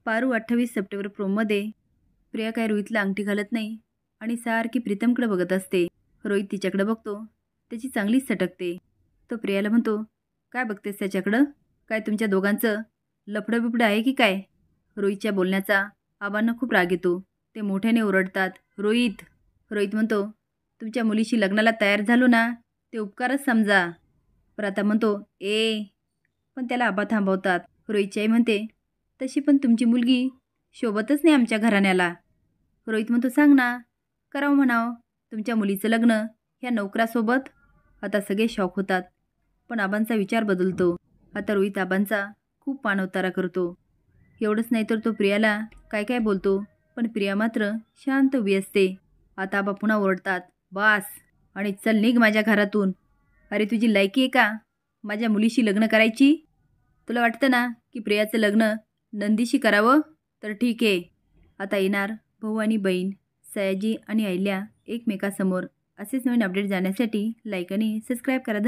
Paru 28 September प्रोममध्ये Priya काय रोहितला अंगठी घालत नाही आणि सारखी प्रीतमकडे बघत असते. रोहित तिच्याकडे बघतो, त्याची चांगलीच सटकते. तो प्रियाला म्हणतो, काय बघतेस त्याच्याकडं? काय तुमच्या दोघांचं लफडं बिपडं आहे की काय? रोहितच्या बोलण्याचा आबांना खूप राग येतो. ते मोठ्याने ओरडतात, रोहित. रोहित म्हणतो, तुमच्या मुलीशी लग्नाला तयार झालो ना, ते उपकारच समजा. प्रथा म्हणतो, पण त्याला आबा थांबवतात. रोहितची आई म्हणते, तशी पण तुमची मुलगी शोभतच नाही आमच्या घराण्याला. रोहित म्हणतो, सांग ना, करावं म्हणावं तुमच्या मुलीचं लग्न ह्या नोकरासोबत. आता सगळे शॉक होतात, पण आबांचा विचार बदलतो. आता रोहित आबांचा खूप पाणउतारा करतो. एवढंच नाही तर तो प्रियाला काय काय बोलतो, पण प्रिया मात्र शांत उभी असते. आता आबा पुन्हा ओरडतात, बास आणि चल निघ माझ्या घरातून. अरे तुझी लायकी आहे का माझ्या मुलीशी लग्न करायची? तुला वाटतं ना की प्रियाचं लग्न नंदीशी करावं? तर ठीक आहे. आता येणार भाऊ आणि बहीण, सयाजी आणि अहिल्या एकमेकासमोर. असेच नवीन अपडेट जाण्यासाठी लाईक आणि सबस्क्राईब करा.